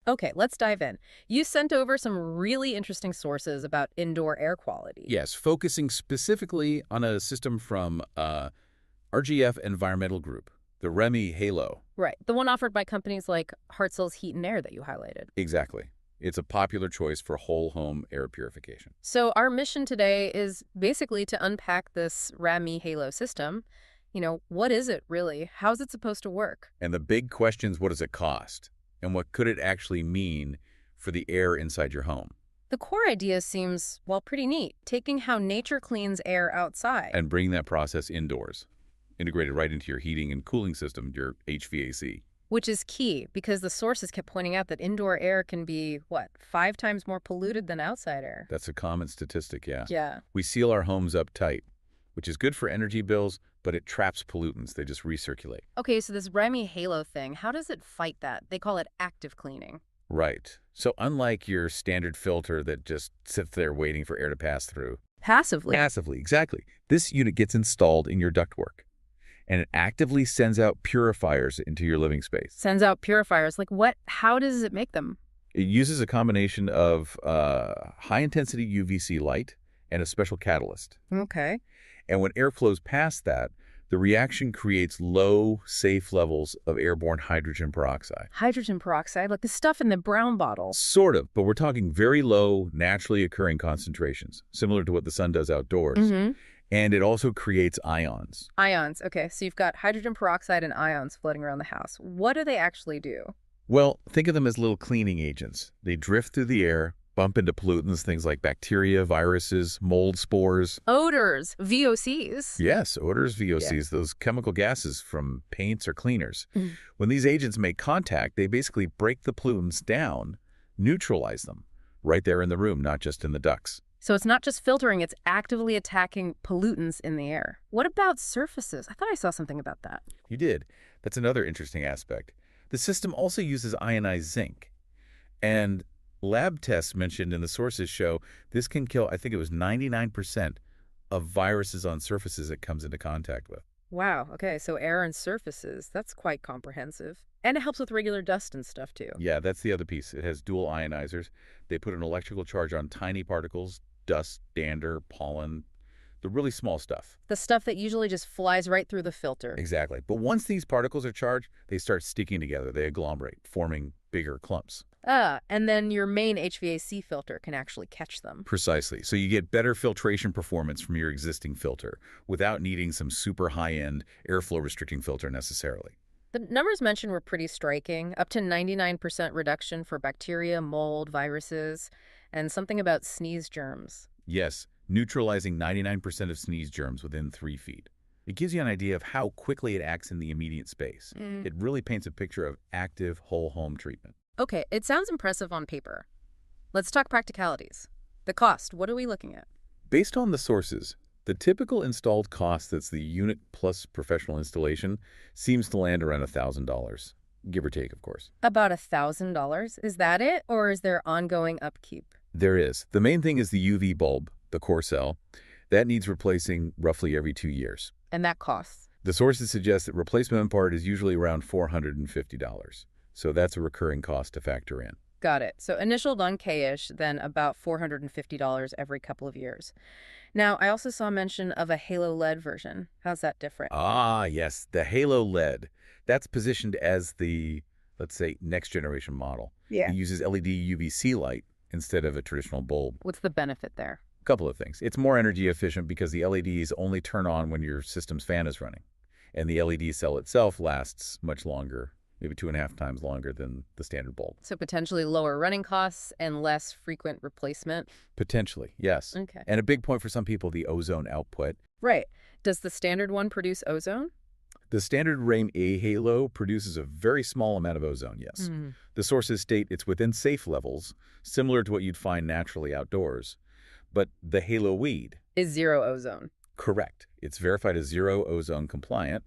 Okay, let's dive in. You sent over some really interesting sources about indoor air quality. Yes, focusing specifically on a system from RGF Environmental Group, the Remy Halo. Right, the one offered by companies like Hartzell's Heat and Air that you highlighted. Exactly. It's a popular choice for whole home air purification. So our mission today is basically to unpack this Remy Halo system. What is it really? How's it supposed to work? And the big question is, what does it cost? And what could it actually mean for the air inside your home? The core idea seems, well, pretty neat, taking how nature cleans air outside. And bring that process indoors, integrated right into your heating and cooling system, your HVAC. Which is key, because the sources kept pointing out that indoor air can be, 5 times more polluted than outside air. That's a common statistic, yeah. Yeah. We seal our homes up tight, which is good for energy bills, but it traps pollutants. They just recirculate. Okay, so this Remy Halo thing, how does it fight that? They call it active cleaning. Right. So unlike your standard filter that just sits there waiting for air to pass through. Passively, exactly. This unit gets installed in your ductwork, and it actively sends out purifiers into your living space. Sends out purifiers. Like what? How does it make them? It uses a combination of high-intensity UVC light and a special catalyst. Okay. And when air flows past that, the reaction creates low, safe levels of airborne hydrogen peroxide. Hydrogen peroxide, like the stuff in the brown bottle. Sort of, but we're talking very low, naturally occurring concentrations, similar to what the sun does outdoors. Mm-hmm. And it also creates ions. Ions. Okay, so you've got hydrogen peroxide and ions floating around the house. What do they actually do? Well, think of them as little cleaning agents. They drift through the air, bump into pollutants, things like bacteria, viruses, mold spores. Odors, VOCs. Yes, odors, VOCs, those chemical gases from paints or cleaners. When these agents make contact, they basically break the pollutants down, neutralize them, right there in the room, not just in the ducts. So it's not just filtering, it's actively attacking pollutants in the air. What about surfaces? I thought I saw something about that. You did. That's another interesting aspect. The system also uses ionized zinc. And lab tests mentioned in the sources show this can kill, I think it was 99% of viruses on surfaces it comes into contact with. Wow, okay, so air and surfaces, that's quite comprehensive. And it helps with regular dust and stuff too. Yeah, that's the other piece. It has dual ionizers. They put an electrical charge on tiny particles, dust, dander, pollen, the really small stuff. The stuff that usually just flies right through the filter. Exactly. But once these particles are charged, they start sticking together. They agglomerate, forming bigger clumps. And then your main HVAC filter can actually catch them. Precisely. So you get better filtration performance from your existing filter without needing some super high-end airflow restricting filter necessarily. The numbers mentioned were pretty striking, up to 99% reduction for bacteria, mold, viruses, and something about sneeze germs. Yes, neutralizing 99% of sneeze germs within 3 feet. It gives you an idea of how quickly it acts in the immediate space. It really paints a picture of active whole home treatment. Okay, it sounds impressive on paper. Let's talk practicalities. The cost, what are we looking at? Based on the sources, the typical installed cost that's the unit plus professional installation seems to land around $1,000, give or take, of course. About $1,000? Is that it, or is there ongoing upkeep? There is. The main thing is the UV bulb, the core cell. That needs replacing roughly every 2 years. And that costs? The sources suggest that replacement part is usually around $450. So that's a recurring cost to factor in. Got it. So initial done K-ish, then about $450 every couple of years. Now, I also saw mention of a Halo LED version. How's that different? Ah, yes, the Halo LED. That's positioned as the, let's say, next generation model. Yeah. It uses LED UVC light instead of a traditional bulb. What's the benefit there? A couple of things. It's more energy efficient because the LEDs only turn on when your system's fan is running. And the LED cell itself lasts much longer, maybe 2.5 times longer than the standard bulb. So potentially lower running costs and less frequent replacement? Potentially, yes. Okay. And a big point for some people, the ozone output. Right. Does the standard one produce ozone? The standard Remy Halo produces a very small amount of ozone, yes. The sources state it's within safe levels, similar to what you'd find naturally outdoors. But the Halo weed Is zero ozone. Correct. It's verified as zero ozone compliant.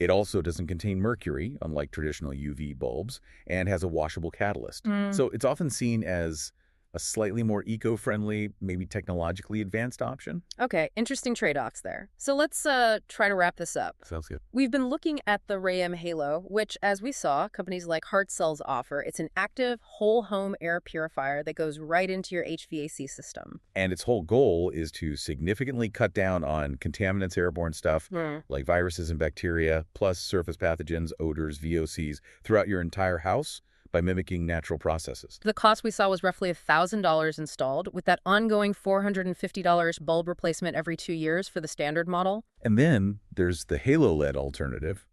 It also doesn't contain mercury, unlike traditional UV bulbs, and has a washable catalyst. So it's often seen as a slightly more eco-friendly, maybe technologically advanced option. Okay, interesting trade-offs there. So let's try to wrap this up. Sounds good. We've been looking at the Remy Halo, which, as we saw, companies like Heart Cells offer. It's an active, whole-home air purifier that goes right into your HVAC system. And its whole goal is to significantly cut down on contaminants, airborne stuff, like viruses and bacteria, plus surface pathogens, odors, VOCs, throughout your entire house by mimicking natural processes. The cost we saw was roughly $1,000 installed, with that ongoing $450 bulb replacement every 2 years for the standard model. And then there's the Halo LED alternative,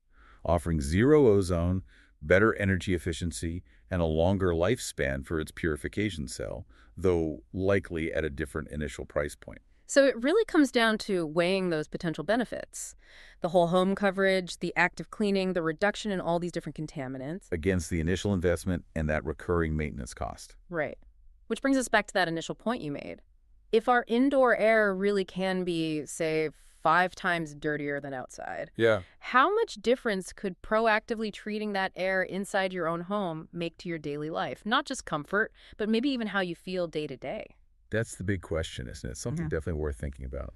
offering zero ozone, better energy efficiency, and a longer lifespan for its purification cell, though likely at a different initial price point. So it really comes down to weighing those potential benefits. The whole home coverage, the active cleaning, the reduction in all these different contaminants. Against the initial investment and that recurring maintenance cost. Right. Which brings us back to that initial point you made. If our indoor air really can be, say, 5 times dirtier than outside, Yeah. how much difference could proactively treating that air inside your own home make to your daily life? Not just comfort, but maybe even how you feel day to day. That's the big question, isn't it? Something definitely worth thinking about.